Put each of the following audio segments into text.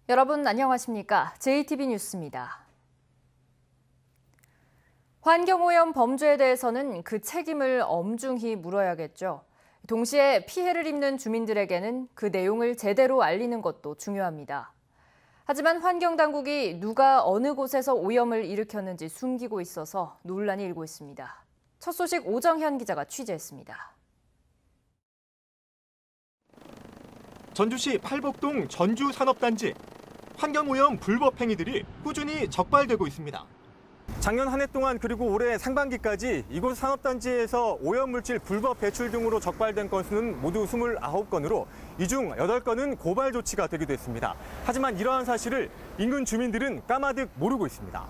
여러분 안녕하십니까? JTB 뉴스입니다. 환경오염 범죄에 대해서는 그 책임을 엄중히 물어야겠죠. 동시에 피해를 입는 주민들에게는 그 내용을 제대로 알리는 것도 중요합니다. 하지만 환경당국이 누가 어느 곳에서 오염을 일으켰는지 숨기고 있어서 논란이 일고 있습니다. 첫 소식 오정현 기자가 취재했습니다. 전주시 팔복동 전주산업단지. 환경오염 불법 행위들이 꾸준히 적발되고 있습니다. 작년 한 해 동안 그리고 올해 상반기까지 이곳 산업단지에서 오염물질 불법 배출 등으로 적발된 건수는 모두 29건으로 이 중 8건은 고발 조치가 되기도 했습니다. 하지만 이러한 사실을 인근 주민들은 까마득 모르고 있습니다.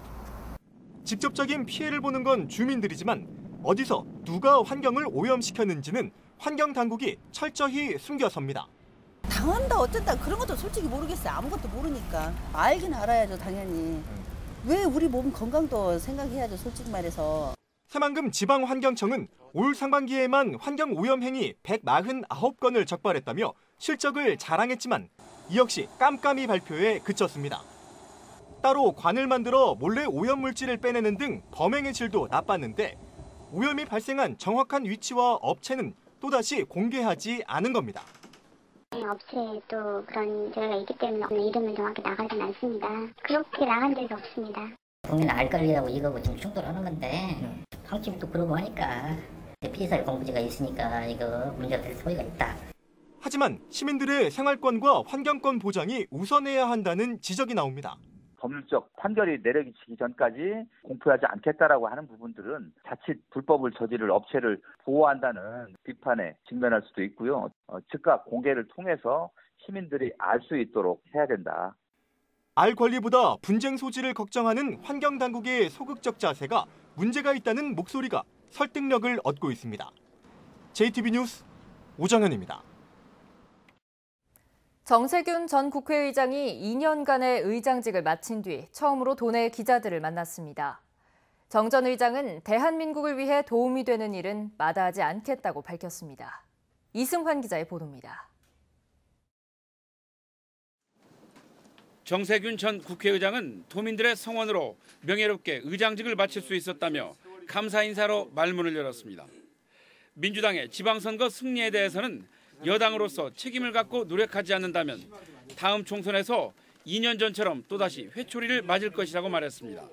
직접적인 피해를 보는 건 주민들이지만 어디서 누가 환경을 오염시켰는지는 환경당국이 철저히 숨겨섭니다. 당한다 어쩐다 그런 것도 솔직히 모르겠어요. 아무것도 모르니까. 알긴 알아야죠 당연히. 왜 우리 몸 건강도 생각해야죠 솔직히 말해서. 새만금 지방환경청은 올 상반기에만 환경오염 행위 149건을 적발했다며 실적을 자랑했지만 이 역시 깜깜이 발표에 그쳤습니다. 따로 관을 만들어 몰래 오염물질을 빼내는 등 범행의 질도 나빴는데 오염이 발생한 정확한 위치와 업체는 또다시 공개하지 않은 겁니다. 업체에도 그런 저희가 있기 때문에 이름을 정확히 나가진 않습니다. 그렇게 나간 적이 없습니다. 국민 알 권리라고 이거고 지금 충돌하는 건데 방침도 그러고 하니까 피해자의 공부지가 있으니까 이거 문제가 될 소리가 있다. 하지만 시민들의 생활권과 환경권 보장이 우선해야 한다는 지적이 나옵니다. 법률적 판결이 내려지기 전까지 공표하지 않겠다라고 하는 부분들은 자칫 불법을 저지를 업체를 보호한다는 비판에 직면할 수도 있고요. 즉각 공개를 통해서 시민들이 알 수 있도록 해야 된다. 알 권리보다 분쟁 소지를 걱정하는 환경당국의 소극적 자세가 문제가 있다는 목소리가 설득력을 얻고 있습니다. JTB 뉴스 오정현입니다. 정세균 전 국회의장이 2년간의 의장직을 마친 뒤 처음으로 도내 기자들을 만났습니다. 정 전 의장은 대한민국을 위해 도움이 되는 일은 마다하지 않겠다고 밝혔습니다. 이승환 기자의 보도입니다. 정세균 전 국회의장은 도민들의 성원으로 명예롭게 의장직을 마칠 수 있었다며 감사 인사로 말문을 열었습니다. 민주당의 지방선거 승리에 대해서는 여당으로서 책임을 갖고 노력하지 않는다면 다음 총선에서 2년 전처럼 또다시 회초리를 맞을 것이라고 말했습니다.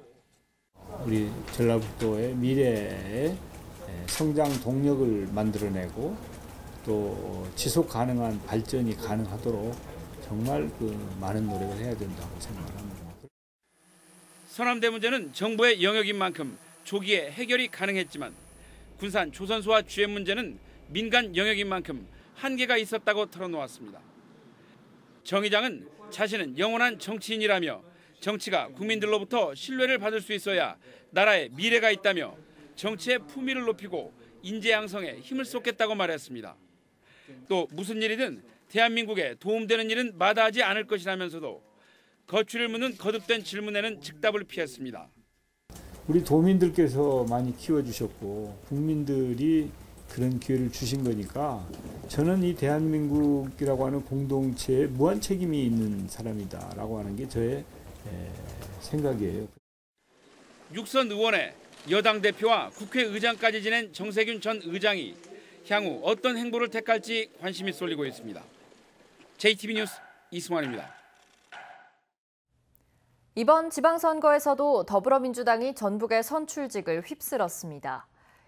우리 전라북도의 미래의 성장 동력을 만들어내고 또 지속 가능한 발전이 가능하도록 정말 많은 노력을 해야 된다고 생각합니다. 서남대 문제는 정부의 영역인 만큼 조기에 해결이 가능했지만 군산 조선소와 주해 문제는 민간 영역인 만큼 한계가 있었다고 털어놓았습니다. 정 의장은 자신은 영원한 정치인이라며 정치가 국민들로부터 신뢰를 받을 수 있어야 나라의 미래가 있다며 정치의 품위를 높이고 인재 양성에 힘을 쏟겠다고 말했습니다. 또 무슨 일이든 대한민국에 도움되는 일은 마다하지 않을 것이라면서도 거취를 묻는 거듭된 질문에는 즉답을 피했습니다. 우리 도민들께서 많이 키워주셨고 국민들이 그런 기회를 주신 거니까 저는 이 대한민국이라고 하는 공동체에 무한 책임이 있는 사람이다라고 하는 게 저의 생각이에요. 육선 의원의 여당 대표와 국회의장까지 지낸 정세균 전 의장이 향후 어떤 행보를 택할지 관심이 쏠리고 있습니다. JTB 뉴스 이승환입니다. 이번 지방선거에서도 더불어민주당이 전북의 선출직을 휩쓸었습니다.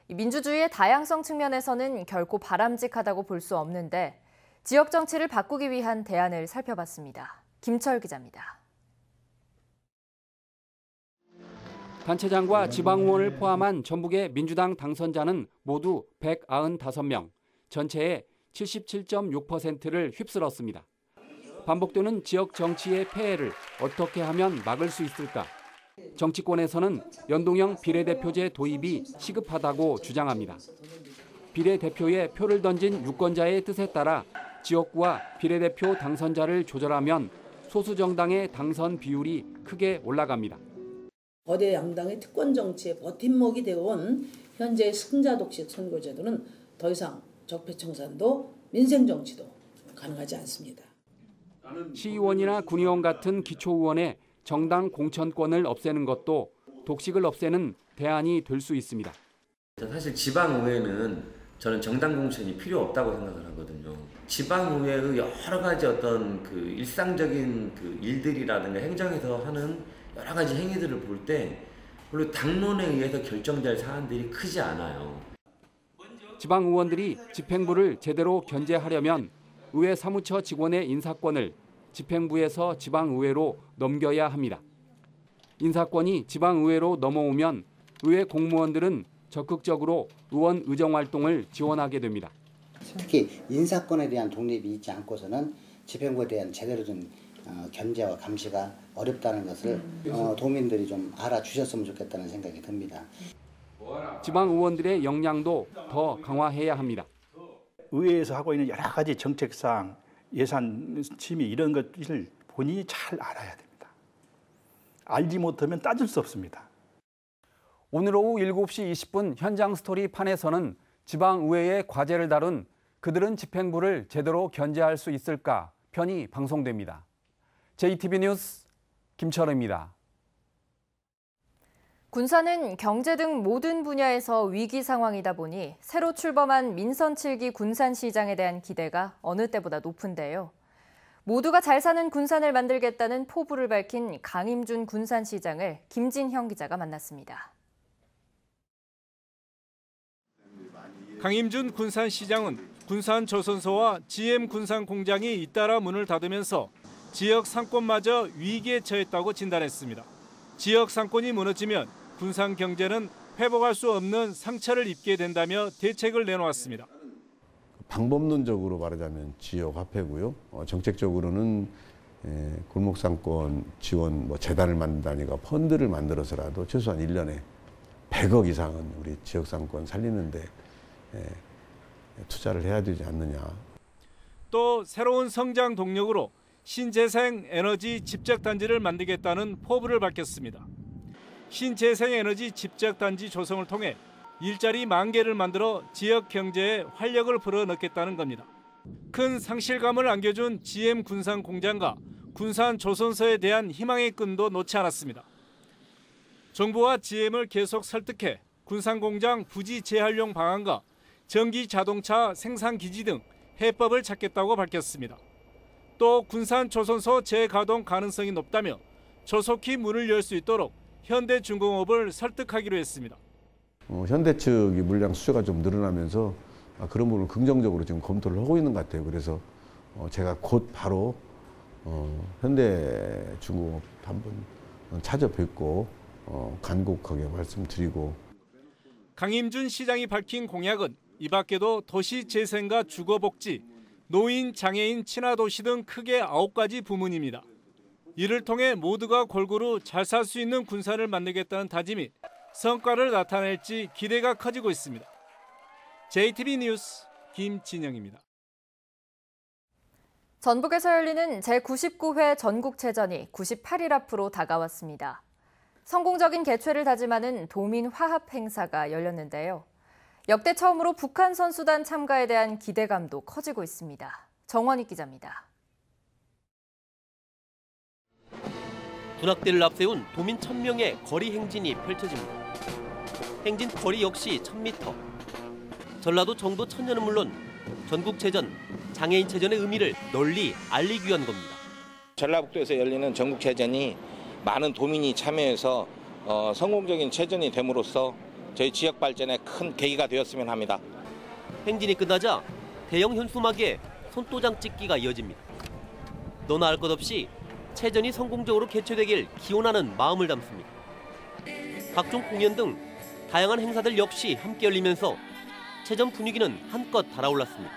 민주주의의 다양성 측면에서는 결코 바람직하다고 볼 수 없는데 지역 정치를 바꾸기 위한 대안을 살펴봤습니다. 김철 기자입니다. 단체장과 지방의원을 포함한 전북의 민주당 당선자는 모두 195명, 전체의 77.6%를 휩쓸었습니다. 반복되는 지역 정치의 폐해를 어떻게 하면 막을 수 있을까? 정치권에서는 연동형 비례대표제 도입이 시급하다고 주장합니다. 비례대표에 표를 던진 유권자의 뜻에 따라 지역구와 비례대표 당선자를 조절하면 소수 정당의 당선 비율이 크게 올라갑니다. 거대 양당의 특권 정치의 버팀목이 되어온 현재의 승자독식 선거제도는 더 이상 적폐청산도 민생 정치도 가능하지 않습니다. 시의원이나 군의원 같은 기초의원의 정당 공천권을 없애는 것도 독식을 없애는 대안이 될 수 있습니다. 사실 지방의회는 저는 정당 공천이 필요 없다고 생각을 하거든요. 지방의회의 여러 가지 어떤 그 일상적인 그 일들이라든가 행정에서 하는 여러 가지 행위들을 볼 때 별로 당론에 의해서 결정될 사안들이 크지 않아요. 지방 의원들이 집행부를 제대로 견제하려면 의회 사무처 직원의 인사권을 집행부에서 지방의회로 넘겨야 합니다. 인사권이 지방의회로 넘어오면 의회 공무원들은 적극적으로 의원 의정 활동을 지원하게 됩니다. 특히 인사권에 대한 독립이 있지 않고서는 집행부에 대한 제대로 된 견제와 감시가 어렵다는 것을 도민들이 좀 알아주셨으면 좋겠다는 생각이 듭니다. 지방 의원들의 역량도 더 강화해야 합니다. 의회에서 하고 있는 여러 가지 정책사항, 예산 심의 이런 것을 본인이 잘 알아야 됩니다. 알지 못하면 따질 수 없습니다. 오늘 오후 7시 20분 현장 스토리판에서는 지방의회의 과제를 다룬 그들은 집행부를 제대로 견제할 수 있을까 편이 방송됩니다. JTB 뉴스 김철우입니다. 군사는 경제 등 모든 분야에서 위기 상황이다 보니 새로 출범한 민선 7기 군산시장에 대한 기대가 어느 때보다 높은데요. 모두가 잘 사는 군산을 만들겠다는 포부를 밝힌 강임준 군산시장을 김진형 기자가 만났습니다. 강임준 군산시장은 군산조선소와 GM군산공장이 잇따라 문을 닫으면서 지역 상권마저 위기에 처했다고 진단했습니다. 지역 상권이 무너지면 군산 경제는 회복할 수 없는 상처를 입게 된다며 대책을 내놓았습니다. 방법론적으로 말하자면 지역 화폐고요. 정책적으로는 골목상권 지원 재단을 만든다니까 펀드를 만들어서라도 최소한 1년에 100억 이상은 우리 지역 상권 살리는데 투자를 해야 되지 않느냐. 또 새로운 성장 동력으로 신재생 에너지 집적단지를 만들겠다는 포부를 밝혔습니다. 신재생 에너지 집적단지 조성을 통해 일자리 10,000개를 만들어 지역 경제에 활력을 불어넣겠다는 겁니다. 큰 상실감을 안겨준 GM 군산 공장과 군산 조선소에 대한 희망의 끈도 놓지 않았습니다. 정부와 GM을 계속 설득해 군산 공장 부지 재활용 방안과 전기 자동차 생산 기지 등 해법을 찾겠다고 밝혔습니다. 또 군산 조선소 재가동 가능성이 높다며 조속히 문을 열 수 있도록 현대중공업을 설득하기로 했습니다. 현대 측이 물량 수요가 좀 늘어나면서 그런 부분을 긍정적으로 지금 검토를 하고 있는 것 같아요. 그래서 제가 곧 바로 현대중공업 한번 찾아뵙고 간곡하게 말씀드리고. 강임준 시장이 밝힌 공약은 이 밖에도 도시재생과 주거복지, 노인, 장애인, 친화도시 등 크게 9가지 부문입니다. 이를 통해 모두가 골고루 잘 살 수 있는 군산을 만들겠다는 다짐이 성과를 나타낼지 기대가 커지고 있습니다. JTB 뉴스 김진영입니다. 전북에서 열리는 제99회 전국체전이 98일 앞으로 다가왔습니다. 성공적인 개최를 다짐하는 도민화합 행사가 열렸는데요. 역대 처음으로 북한 선수단 참가에 대한 기대감도 커지고 있습니다. 정원익 기자입니다. 군악대를 앞세운 도민 1000명의 거리 행진이 펼쳐집니다. 행진 거리 역시 1000m. 전라도 정도 천년은 물론 전국체전, 장애인체전의 의미를 널리 알리기 위한 겁니다. 전라북도에서 열리는 전국체전이 많은 도민이 참여해서 성공적인 체전이 됨으로써 저희 지역 발전에 큰 계기가 되었으면 합니다. 행진이 끝나자 대형 현수막에 손도장 찍기가 이어집니다. 너나 할 것 없이 체전이 성공적으로 개최되길 기원하는 마음을 담습니다. 각종 공연 등 다양한 행사들 역시 함께 열리면서 체전 분위기는 한껏 달아올랐습니다.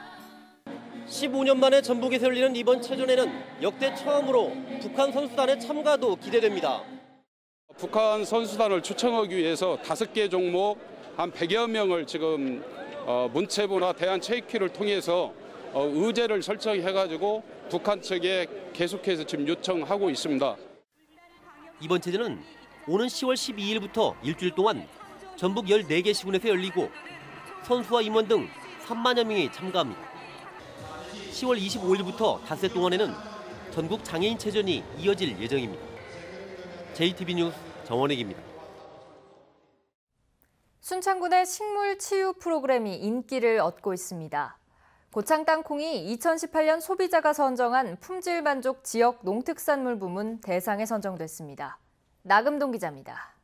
15년 만에 전북에서 열리는 이번 체전에는 역대 처음으로 북한 선수단의 참가도 기대됩니다. 북한 선수단을 초청하기 위해서 5개 종목 한 100여 명을 지금 문체부나 대한체육회를 통해서 의제를 설정해가지고 북한 측에 계속해서 지금 요청하고 있습니다. 이번 체전은 오는 10월 12일부터 일주일 동안 전북 14개 시군에서 열리고 선수와 임원 등 3만여 명이 참가합니다. 10월 25일부터 닷새 동안에는 전국 장애인체전이 이어질 예정입니다. JTB 뉴스 정원익입니다. 순창군의 식물 치유 프로그램이 인기를 얻고 있습니다. 고창 땅콩이 2018년 소비자가 선정한 품질 만족 지역 농특산물 부문 대상에 선정됐습니다. 나금동 기자입니다.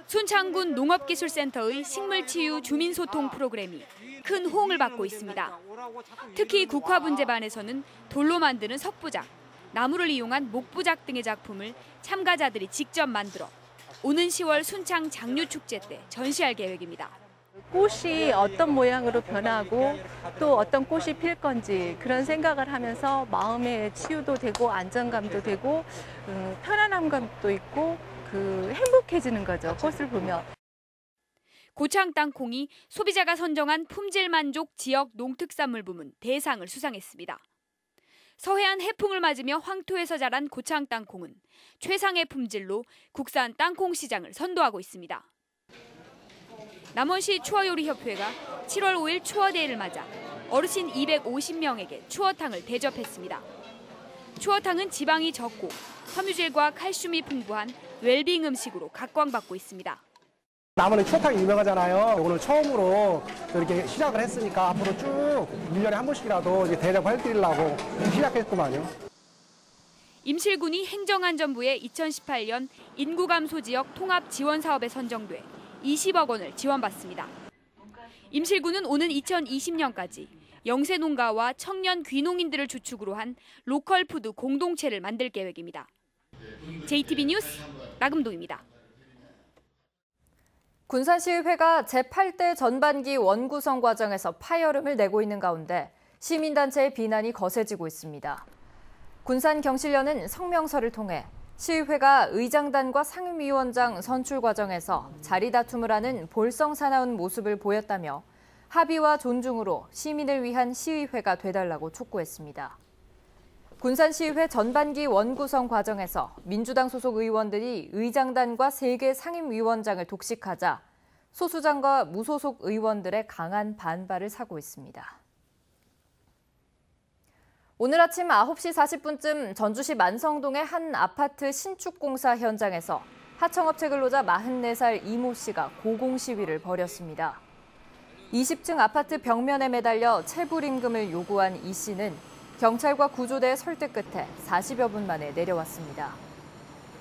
순창군 농업기술센터의 식물치유 주민소통 프로그램이 큰 호응을 받고 있습니다. 특히 국화분재반에서는 돌로 만드는 석부작, 나무를 이용한 목부작 등의 작품을 참가자들이 직접 만들어 오는 10월 순창 장류축제 때 전시할 계획입니다. 꽃이 어떤 모양으로 변하고 또 어떤 꽃이 필 건지 그런 생각을 하면서 마음의 치유도 되고 안정감도 되고 편안함감도 있고 행복해지는 거죠. 꽃을 보면. 고창 땅콩이 소비자가 선정한 품질 만족 지역 농특산물 부문 대상을 수상했습니다. 서해안 해풍을 맞으며 황토에서 자란 고창 땅콩은 최상의 품질로 국산 땅콩 시장을 선도하고 있습니다. 남원시 추어요리협회가 7월 5일 추어데이를 맞아 어르신 250명에게 추어탕을 대접했습니다. 추어탕은 지방이 적고 섬유질과 칼슘이 풍부한 웰빙 음식으로 각광받고 있습니다. 남원은 추어탕이 유명하잖아요. 오늘 처음으로 이렇게 시작을 했으니까 앞으로 쭉 1년에 한 번씩이라도 대접해드리려고 시작했구만요. 임실군이 행정안전부의 2018년 인구감소 지역 통합 지원 사업에 선정돼 20억 원을 지원받습니다. 임실군은 오는 2020년까지 영세농가와 청년 귀농인들을 주축으로 한 로컬 푸드 공동체를 만들 계획입니다. JTB 뉴스 나금동입니다. 군산시의회가 제8대 전반기 원구성 과정에서 파열음을 내고 있는 가운데 시민단체의 비난이 거세지고 있습니다. 군산경실련은 성명서를 통해 시의회가 의장단과 상임위원장 선출 과정에서 자리 다툼을 하는 볼썽사나운 모습을 보였다며 합의와 존중으로 시민을 위한 시의회가 되달라고 촉구했습니다. 군산시의회 전반기 원구성 과정에서 민주당 소속 의원들이 의장단과 3개 상임위원장을 독식하자 소수장과 무소속 의원들의 강한 반발을 사고 있습니다. 오늘 아침 9시 40분쯤 전주시 만성동의 한 아파트 신축 공사 현장에서 하청업체 근로자 44살 이모 씨가 고공 시위를 벌였습니다. 20층 아파트 벽면에 매달려 체불 임금을 요구한 이 씨는 경찰과 구조대의 설득 끝에 40여 분 만에 내려왔습니다.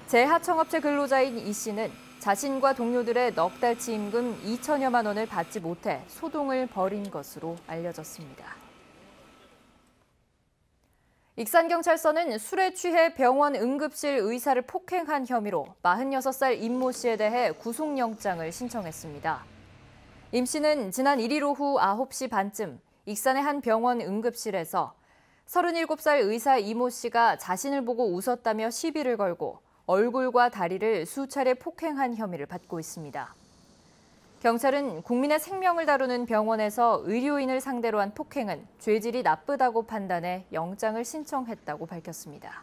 재하청업체 근로자인 이 씨는 자신과 동료들의 넉 달치 임금 2천여만 원을 받지 못해 소동을 벌인 것으로 알려졌습니다. 익산경찰서는 술에 취해 병원 응급실 의사를 폭행한 혐의로 46살 임모 씨에 대해 구속영장을 신청했습니다. 임 씨는 지난 1일 오후 9시 반쯤 익산의 한 병원 응급실에서 37살 의사 이모 씨가 자신을 보고 웃었다며 시비를 걸고 얼굴과 다리를 수차례 폭행한 혐의를 받고 있습니다. 경찰은 국민의 생명을 다루는 병원에서 의료인을 상대로 한 폭행은 죄질이 나쁘다고 판단해 영장을 신청했다고 밝혔습니다.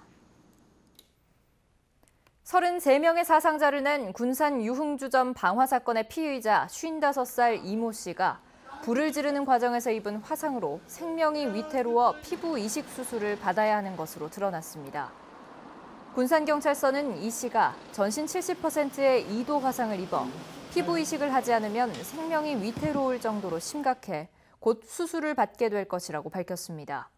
33명의 사상자를 낸 군산 유흥주점 방화 사건의 피의자 55살 이모 씨가 불을 지르는 과정에서 입은 화상으로 생명이 위태로워 피부 이식 수술을 받아야 하는 것으로 드러났습니다. 군산경찰서는 이 씨가 전신 70%의 2도 화상을 입어 피부 이식을 하지 않으면 생명이 위태로울 정도로 심각해 곧 수술을 받게 될 것이라고 밝혔습니다.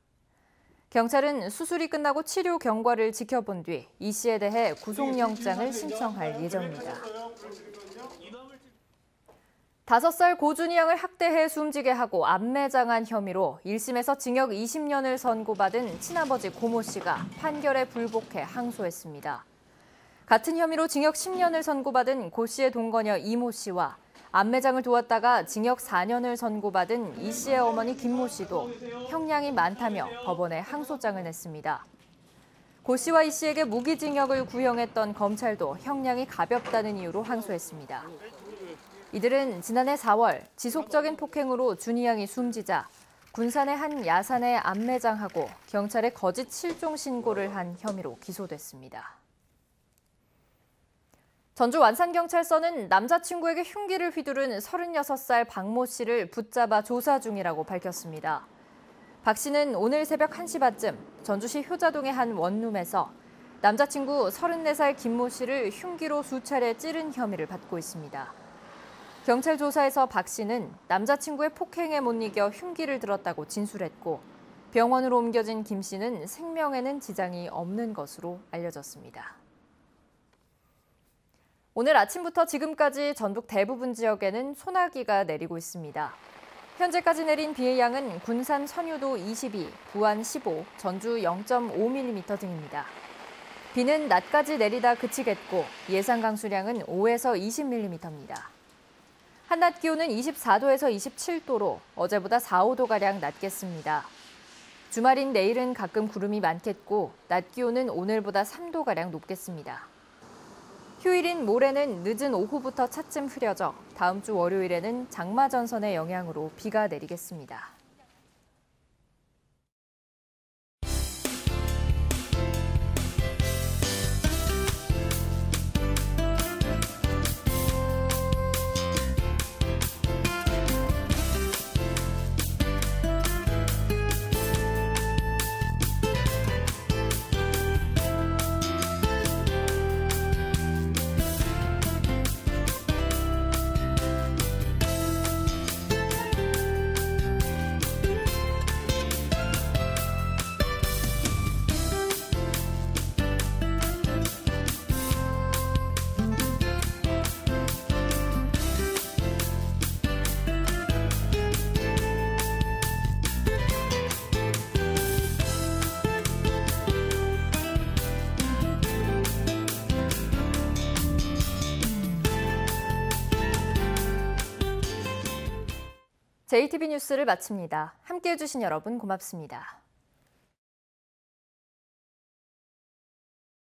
경찰은 수술이 끝나고 치료 경과를 지켜본 뒤 이 씨에 대해 구속영장을 신청할 예정입니다. 5살 고준희 양을 학대해 숨지게 하고 암매장한 혐의로 1심에서 징역 20년을 선고받은 친아버지 고모 씨가 판결에 불복해 항소했습니다. 같은 혐의로 징역 10년을 선고받은 고 씨의 동거녀 이모 씨와 암매장을 도왔다가 징역 4년을 선고받은 이 씨의 어머니 김모 씨도 형량이 많다며 법원에 항소장을 냈습니다. 고 씨와 이 씨에게 무기징역을 구형했던 검찰도 형량이 가볍다는 이유로 항소했습니다. 이들은 지난해 4월 지속적인 폭행으로 준희 양이 숨지자 군산의 한 야산에 암매장하고 경찰에 거짓 실종 신고를 한 혐의로 기소됐습니다. 전주 완산경찰서는 남자친구에게 흉기를 휘두른 36살 박모 씨를 붙잡아 조사 중이라고 밝혔습니다. 박 씨는 오늘 새벽 1시 반쯤 전주시 효자동의 한 원룸에서 남자친구 34살 김모 씨를 흉기로 수차례 찌른 혐의를 받고 있습니다. 경찰 조사에서 박 씨는 남자친구의 폭행에 못 이겨 흉기를 들었다고 진술했고 병원으로 옮겨진 김 씨는 생명에는 지장이 없는 것으로 알려졌습니다. 오늘 아침부터 지금까지 전북 대부분 지역에는 소나기가 내리고 있습니다. 현재까지 내린 비의 양은 군산 선유도 22, 부안 15, 전주 0.5mm 등입니다. 비는 낮까지 내리다 그치겠고 예상 강수량은 5에서 20mm입니다. 한낮 기온은 24도에서 27도로 어제보다 4, 5도가량 낮겠습니다. 주말인 내일은 가끔 구름이 많겠고 낮 기온은 오늘보다 3도가량 높겠습니다. 휴일인 모레는 늦은 오후부터 차츰 흐려져 다음 주 월요일에는 장마 전선의 영향으로 비가 내리겠습니다. JTB 뉴스를 마칩니다. 함께해 주신 여러분 고맙습니다.